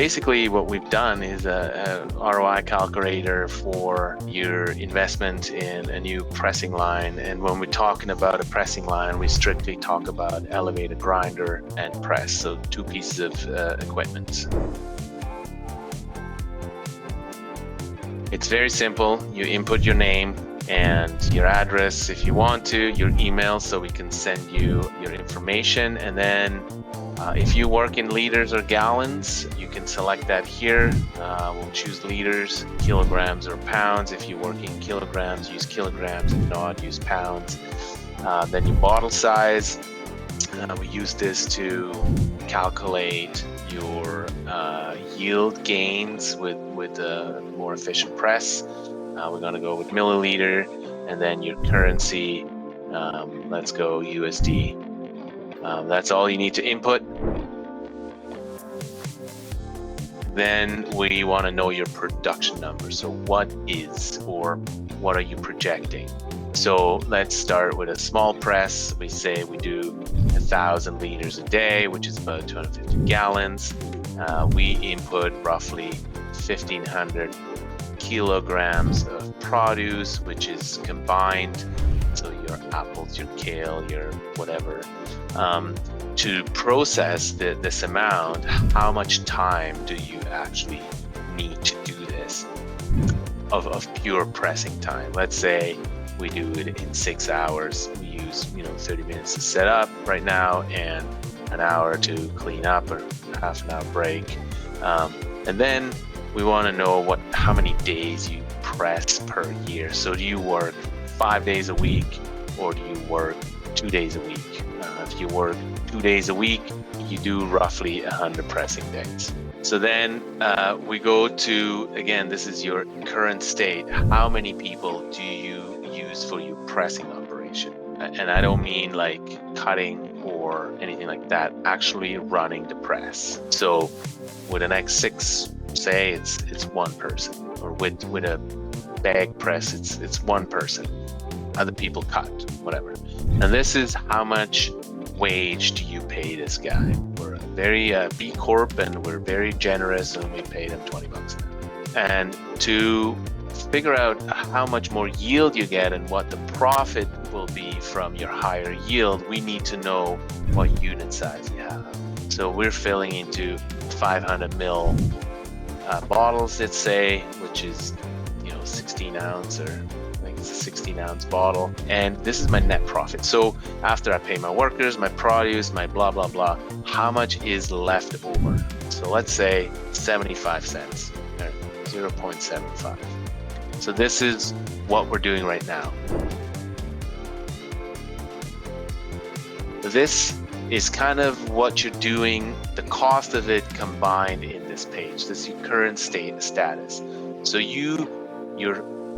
basically what we've done is a ROI calculator for your investment in a new pressing line. And when we're talking about a pressing line, we strictly talk about elevator grinder and press, so two pieces of equipment. It's very simple. You input your name and your address if you want to, your email, so we can send you your information. And then if you work in liters or gallons, you can select that here. We'll choose liters, kilograms, or pounds. If you work in kilograms, use kilograms. If not, use pounds. Then your bottle size. We use this to calculate your yield gains with a more efficient press. We're going to go with milliliter, and then your currency. Let's go USD. That's all you need to input. Then we want to know your production number. So what is, or what are you projecting? So let's start with a small press. We say we do 1,000 liters a day, which is about 250 gallons. We input roughly 1,500 kilograms of produce, which is combined. So your apples, your kale, your whatever. To process this amount, how much time do you actually need to do this of pure pressing time? Let's say we do it in 6 hours. We use 30 minutes to set up right now and an hour to clean up, or half an hour break. And then we want to know how many days you press per year. So do you work 5 days a week, or do you work 2 days a week? If you work 2 days a week, you do roughly 100 pressing days. So then we go to, again, this is your current state. How many people do you use for your pressing operation? And I don't mean like cutting or anything like that, actually running the press. So with an X6, say it's one person, or with a bag press, it's one person. Other people cut, whatever. And this is how much wage do you pay this guy? We're a very B Corp, and we're very generous, and we paid him $20 an hour. And to figure out how much more yield you get and what the profit will be from your higher yield, we need to know what unit size you have. So we're filling into 500 ml bottles, let's say, which is 16 ounce, or I think it's a 16 ounce bottle. And this is my net profit. So after I pay my workers, my produce, my blah, blah, blah, how much is left over? So let's say 75 cents, or 0.75. So this is what we're doing right now. This is kind of what you're doing, the cost of it combined in this page. This is your current status. So your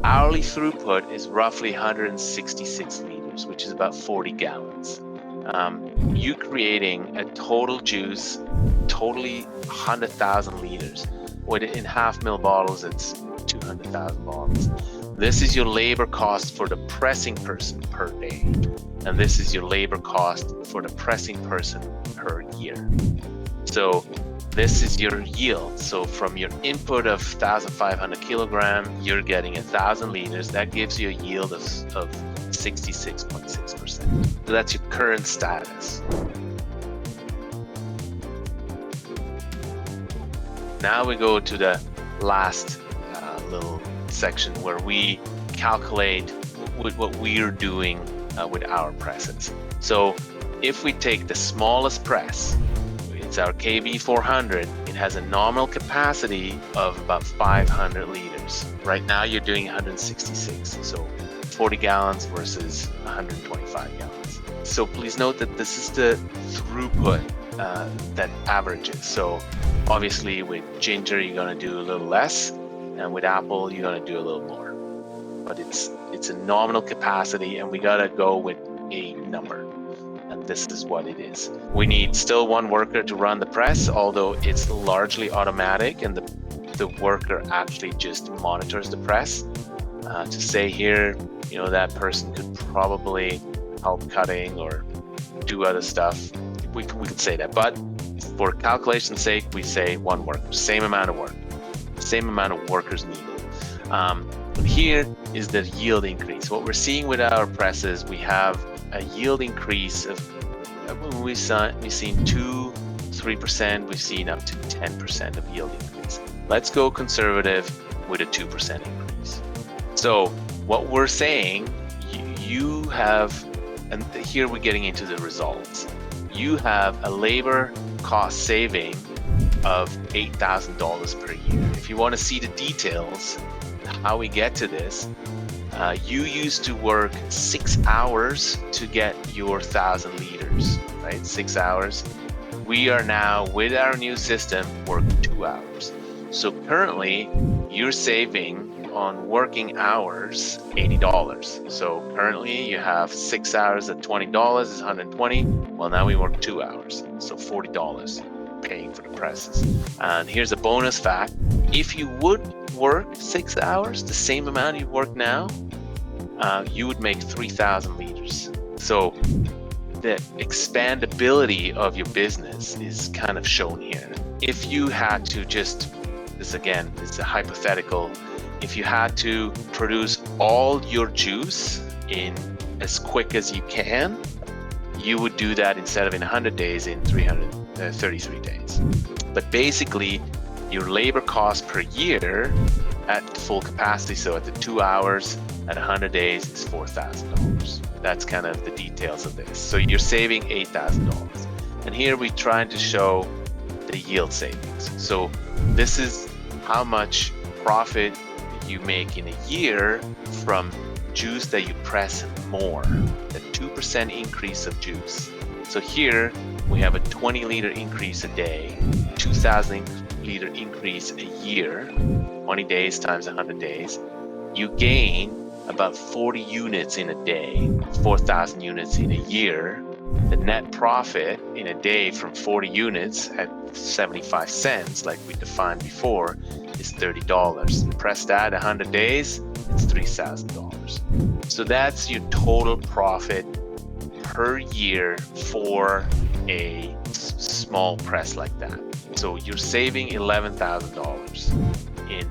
hourly throughput is roughly 166 liters, which is about 40 gallons. You creating a total juice, totally 100,000 liters. In half mil bottles, it's 200,000 bottles. This is your labor cost for the pressing person per day. And this is your labor cost for the pressing person per year. So this is your yield. So from your input of 1,500 kilogram, you're getting 1,000 liters. That gives you a yield of 66.6%. So that's your current status. Now we go to the last little section where we calculate what we're doing with our presses. So if we take the smallest press, it's our KB400, it has a nominal capacity of about 500 liters. Right now you're doing 166, so 40 gallons versus 125 gallons. So please note that this is the throughput that averages. So obviously with ginger you're going to do a little less, and with apple you're going to do a little more. But it's a nominal capacity, and we got to go with a number. And this is what it is. We need still one worker to run the press, although it's largely automatic, and the worker actually just monitors the press. To say here, that person could probably help cutting or do other stuff. We could say that, but For calculation's sake, we say one worker, same amount of work, same amount of workers needed. Here is the yield increase. What we're seeing with our presses, we have a yield increase of, we've seen 2-3%, we've seen up to 10% of yield increase. Let's go conservative with a 2% increase. So what we're saying, you have, and here we're getting into the results, you have a labor cost saving of $8,000 per year. If you want to see the details, how we get to this, you used to work 6 hours to get your 1,000 liters, right? 6 hours. We are now, with our new system, working 2 hours. So currently, you're saving on working hours $80. So currently, you have 6 hours at $20 is $120. Well, now we work 2 hours, so $40 paying for the presses. And here's a bonus fact: if you would work 6 hours, the same amount you work now, you would make 3,000 liters. So the expandability of your business is kind of shown here. If you had to just, this again, is a hypothetical, if you had to produce all your juice in as quick as you can, you would do that instead of in 100 days, in 333 days. But basically, your labor cost per year at full capacity, so at the 2 hours at 100 days, is $4,000. That's kind of the details of this. So you're saving $8,000. And here we're trying to show the yield savings. So this is how much profit you make in a year from juice that you press more, the 2% increase of juice. So here we have a 20 liter increase a day, 2,000 liter increase a year, 20 days times 100 days. You gain about 40 units in a day, 4,000 units in a year. The net profit in a day from 40 units at 75 cents, like we defined before, is $30. Press that 100 days, it's $3,000. So that's your total profit per year for a small press like that. So you're saving $11,000 in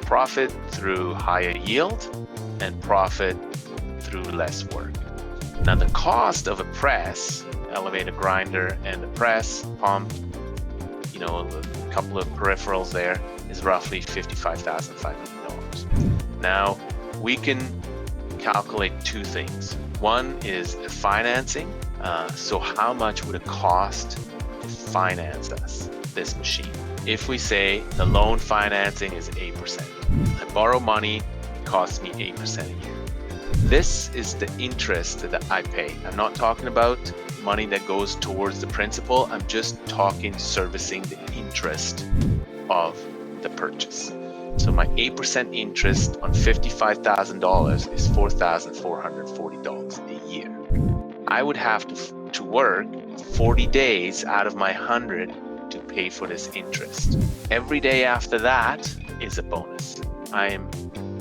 profit through higher yield and profit through less work. Now the cost of a press, elevator grinder and a press, pump, a couple of peripherals there, is roughly $55,500. Now we can calculate two things. One is financing. So how much would it cost to finance this machine? If we say the loan financing is 8%, I borrow money, it costs me 8% a year. This is the interest that I pay. I'm not talking about money that goes towards the principal. I'm just talking servicing the interest of the purchase. So my 8% interest on $55,000 is $4,440 a year. I would have to work 40 days out of my 100 to pay for this interest. Every day after that is a bonus. I am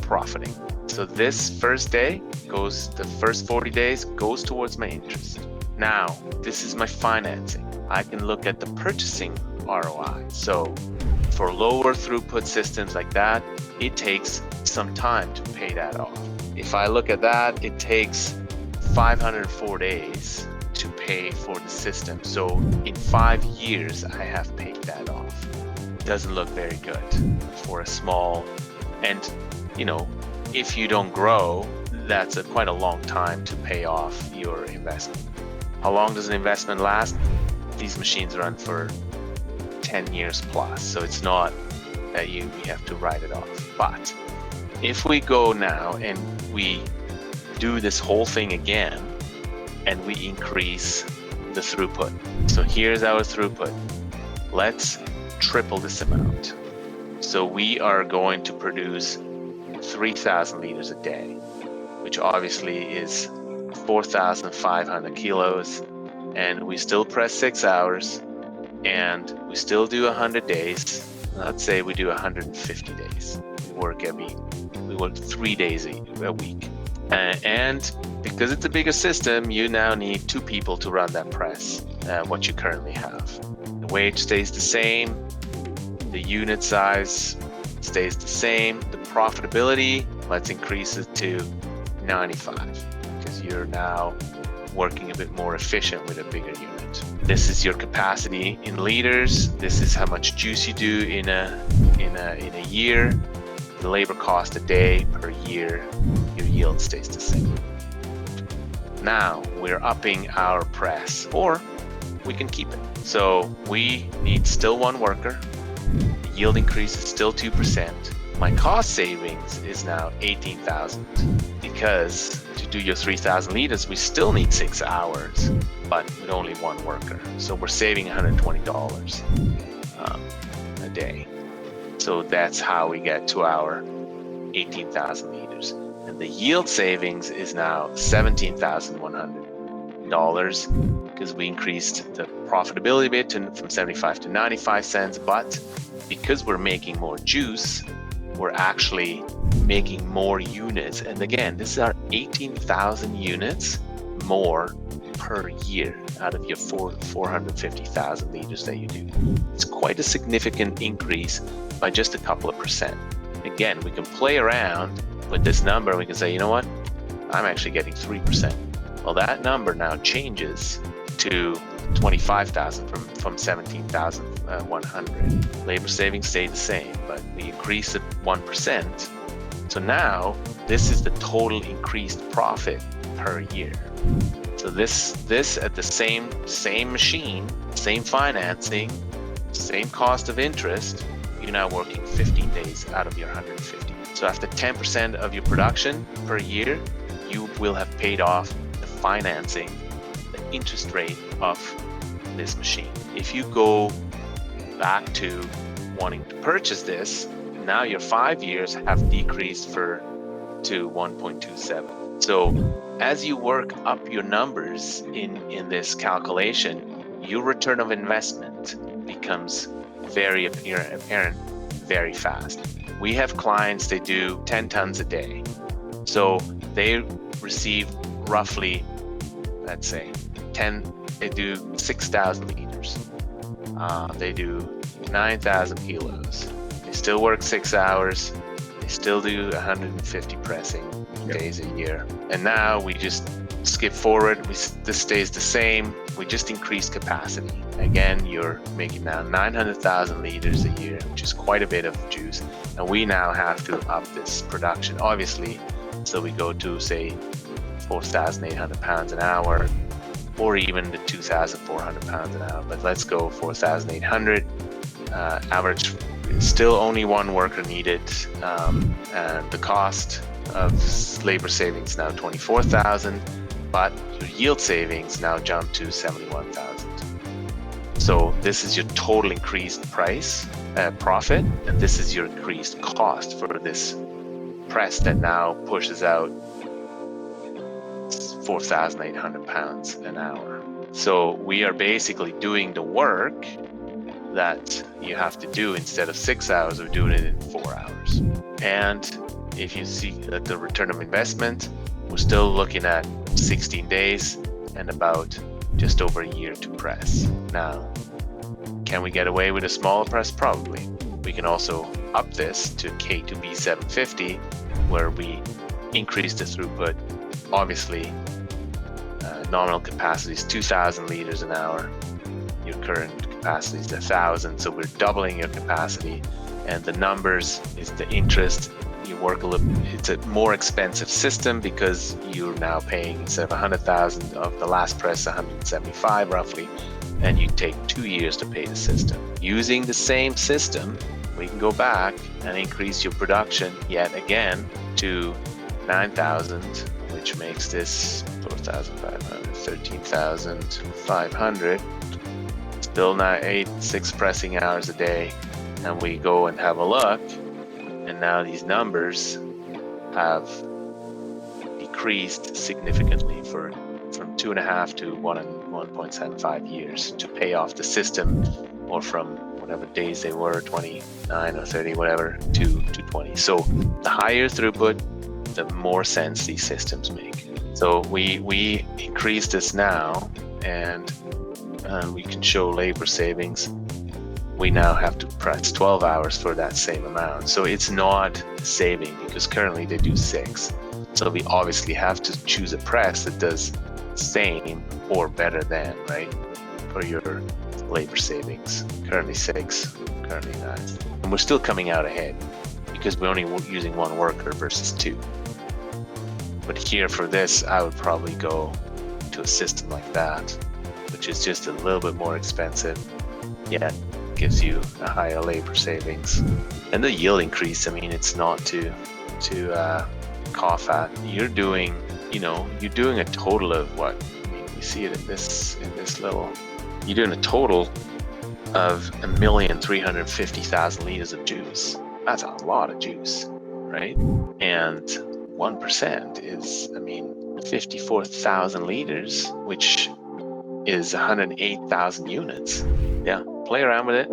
profiting. So this first day the first 40 days goes towards my interest. Now, this is my financing. I can look at the purchasing ROI. So for lower throughput systems like that, it takes some time to pay that off. If I look at that, it takes 504 days to pay for the system. So in 5 years, I have paid that off. It doesn't look very good for a small, and if you don't grow, that's quite a long time to pay off your investment. How long does an investment last? These machines run for 10 years plus, so it's not that you have to write it off. But if we go now and we do this whole thing again and we increase the throughput. So here's our throughput. Let's triple this amount. So we are going to produce 3,000 liters a day, which obviously is 4,500 kilos, and we still press 6 hours, and we still do 100 days. Let's say we do 150 days. We work 3 days a week. And because it's a bigger system, you now need 2 people to run that press, what you currently have. wage stays the same, the unit size stays the same, the profitability, let's increase it to 95 because you're now working a bit more efficient with a bigger unit. This is your capacity in liters. This is how much juice you do in a year. The labor cost a day per year, your yield stays the same. Now we're upping our press, or we can keep it. So we need still 1 worker. The yield increase is still 2%. My cost savings is now 18,000 because to do your 3,000 liters, we still need 6 hours, but with only 1 worker. So we're saving $120 a day. So that's how we get to our 18,000 liters. And the yield savings is now $17,100 because we increased the profitability a bit from 75 to 95 cents. But because we're making more juice, we're actually making more units. And again, this is our 18,000 units more per year out of your 450,000 liters that you do. It's quite a significant increase by just a couple of percent. Again, we can play around with this number and we can say, you know what, I'm actually getting 3%. Well, that number now changes to 25,000 from 17,100. Labor savings stay the same, but we increase it 1%. So now this is the total increased profit per year. So this at the same machine, same financing, same cost of interest, you're now working 15 days out of your 150. So after 10% of your production per year, you will have paid off the financing, the interest rate of this machine. If you go back to wanting to purchase this, now your 5 years have decreased to 1.27. So as you work up your numbers in this calculation, your return of investment becomes very apparent very fast. We have clients, they do 10 tons a day. So they receive roughly, let's say, they do 6,000 liters. They do 9,000 kilos. They still work 6 hours. They still do 150 pressing days a year. And now we just skip forward. This stays the same. We just increase capacity. Again, you're making now 900,000 liters a year, which is quite a bit of juice. And we now have to up this production, obviously. So we go to, say, 4,800 pounds an hour, or even the 2,400 pounds an hour. But let's go 4,800. Average, still only 1 worker needed. And the cost of labor savings now 24,000, but your yield savings now jump to 71,000. So this is your total increased profit, and this is your increased cost for this press that now pushes out 4,800 pounds an hour. So we are basically doing the work that you have to do. Instead of 6 hours, we're doing it in 4 hours. And if you see that the return of investment, we're still looking at 16 days and about just over a year to press. Now, can we get away with a smaller press? Probably. We can also up this to K2B 750, where we increase the throughput. Obviously, nominal capacity is 2,000 liters an hour. Your current capacity is 1,000, so we're doubling your capacity. And the numbers is the interest. You work a little. It's a more expensive system because you're now paying, instead of 100,000 of the last press, 175 roughly, and you take 2 years to pay the system. Using the same system, we can go back and increase your production yet again to 9,000, which makes this 4,500, 13,500. Still not 6 pressing hours a day, and we go and have a look. And now these numbers have decreased significantly from 2.5 to 1.75 years to pay off the system, or from whatever days they were, 29 or 30, whatever, to 20. So the higher throughput, the more sense these systems make. So we increase this now, and we can show labor savings. we now have to press 12 hours for that same amount. So it's not saving, because currently they do 6. So we obviously have to choose a press that does same or better than, right, for your labor savings. Currently 6, currently 9. And we're still coming out ahead because we're only using 1 worker versus 2. But here for this, I would probably go to a system like that, which is just a little bit more expensive, yet gives you a higher labor savings. And the yield increase, I mean, it's not to cough at. You're doing, you're doing a total of what? I mean, you see it in this little, you're doing a total of 1,350,000 liters of juice. That's a lot of juice, right? And 1% is, 54,000 liters, which is 108,000 units. Yeah, play around with it.